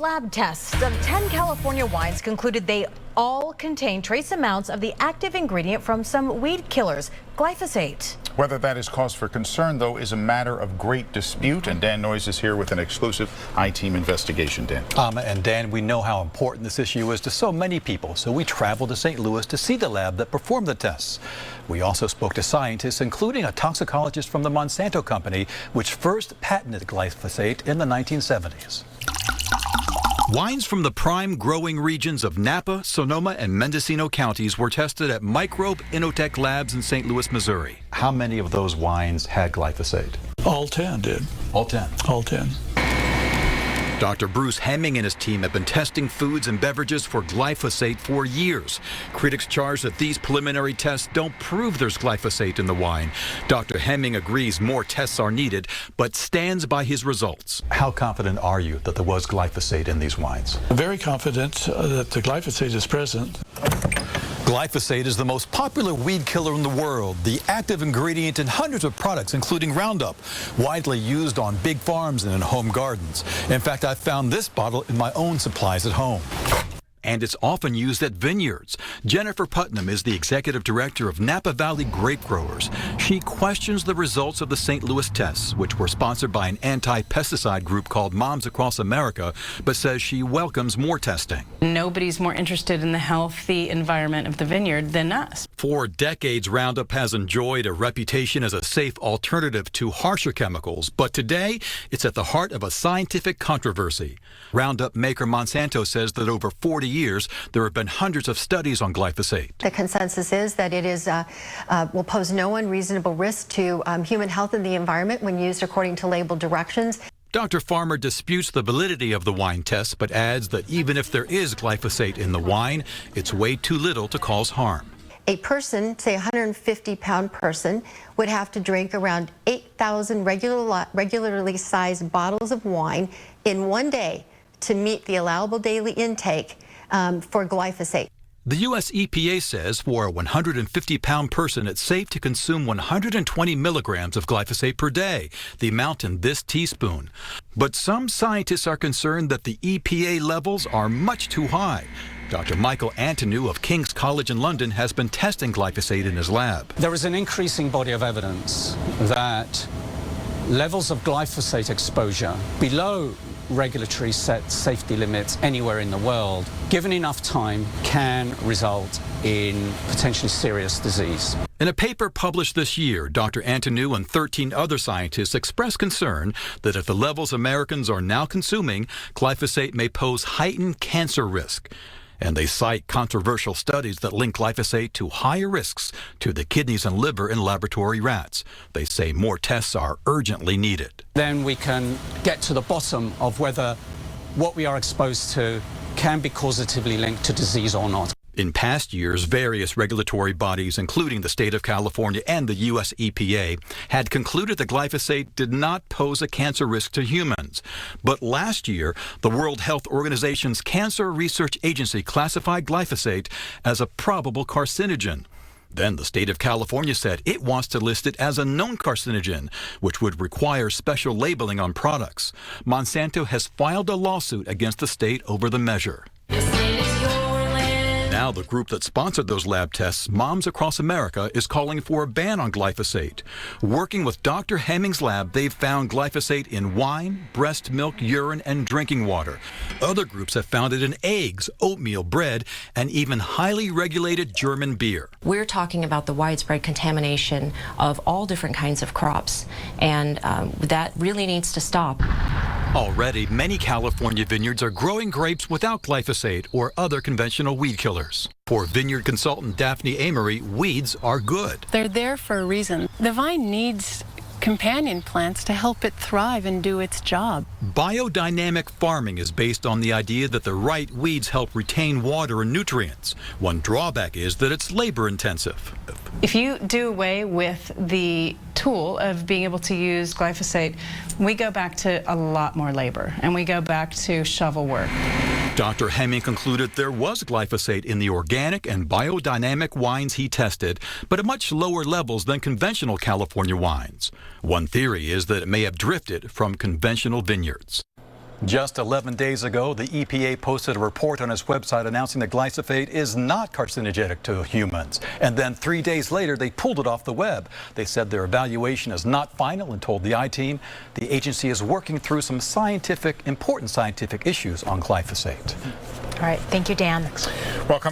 Lab tests of 10 California wines concluded they all contain trace amounts of the active ingredient from some weed killers, glyphosate. Whether that is cause for concern, though, is a matter of great dispute. And Dan Noyes is here with an exclusive I-Team investigation. Dan. And Dan, we know how important this issue is to so many people, so we traveled to St. Louis to see the lab that performed the tests. We also spoke to scientists, including a toxicologist from the Monsanto company, which first patented glyphosate in the 1970s. Wines from the prime growing regions of Napa, Sonoma, and Mendocino counties were tested at Microbe Inotech Labs in St. Louis, Missouri. How many of those wines had glyphosate? All 10 did. All 10? All 10. Dr. Bruce Hemming and his team have been testing foods and beverages for glyphosate for years. Critics charge that these preliminary tests don't prove there's glyphosate in the wine. Dr. Hemming agrees more tests are needed, but stands by his results. How confident are you that there was glyphosate in these wines? I'm very confident that the glyphosate is present. Glyphosate is the most popular weed killer in the world, the active ingredient in hundreds of products, including Roundup, widely used on big farms and in home gardens. In fact, I found this bottle in my own supplies at home. And it's often used at vineyards. Jennifer Putnam is the executive director of Napa Valley Grape Growers. She questions the results of the St. Louis tests, which were sponsored by an anti-pesticide group called Moms Across America, but says she welcomes more testing. Nobody's more interested in the healthy environment of the vineyard than us. For decades, Roundup has enjoyed a reputation as a safe alternative to harsher chemicals, but today it's at the heart of a scientific controversy. Roundup maker Monsanto says that over 40 years, there have been hundreds of studies on glyphosate. The consensus is that it will pose no unreasonable risk to human health and the environment when used according to label directions. Dr. Farmer disputes the validity of the wine tests, but adds that even if there is glyphosate in the wine, it's way too little to cause harm. A person, say a 150-pound person, would have to drink around 8,000 regularly sized bottles of wine in one day to meet the allowable daily intake for glyphosate. The U.S. EPA says for a 150-pound person, it's safe to consume 120 milligrams of glyphosate per day, the amount in this teaspoon. But some scientists are concerned that the EPA levels are much too high. Dr. Michael Antonou of King's College in London has been testing glyphosate in his lab. There is an increasing body of evidence that levels of glyphosate exposure below regulatory set safety limits anywhere in the world, given enough time, can result in potentially serious disease. In a paper published this year, Dr. Antonou and 13 other scientists expressed concern that if the levels Americans are now consuming, glyphosate may pose heightened cancer risk. And they cite controversial studies that link glyphosate to higher risks to the kidneys and liver in laboratory rats. They say more tests are urgently needed. Then we can get to the bottom of whether what we are exposed to can be causatively linked to disease or not. In past years, various regulatory bodies, including the state of California and the U.S. EPA, had concluded that glyphosate did not pose a cancer risk to humans. But last year, the World Health Organization's Cancer Research Agency classified glyphosate as a probable carcinogen. Then the state of California said it wants to list it as a known carcinogen, which would require special labeling on products. Monsanto has filed a lawsuit against the state over the measure. Now the group that sponsored those lab tests, Moms Across America, is calling for a ban on glyphosate. Working with Dr. Hemming's lab, they've found glyphosate in wine, breast milk, urine, and drinking water. Other groups have found it in eggs, oatmeal, bread, and even highly regulated German beer. We're talking about the widespread contamination of all different kinds of crops, and that really needs to stop. Already, many California vineyards are growing grapes without glyphosate or other conventional weed killers. For vineyard consultant Daphne Amory, weeds are good. They're there for a reason. The vine needs companion plants to help it thrive and do its job. Biodynamic farming is based on the idea that the right weeds help retain water and nutrients. One drawback is that it's labor intensive. If you do away with the tool of being able to use glyphosate, we go back to a lot more labor, and we go back to shovel work. Dr. Hemming concluded there was glyphosate in the organic and biodynamic wines he tested, but at much lower levels than conventional California wines. One theory is that it may have drifted from conventional vineyards. Just 11 days ago, the EPA posted a report on its website announcing that glyphosate is not carcinogenic to humans. And then 3 days later, they pulled it off the web. They said their evaluation is not final and told the I-Team the agency is working through some important scientific issues on glyphosate. All right. Thank you, Dan. Welcome.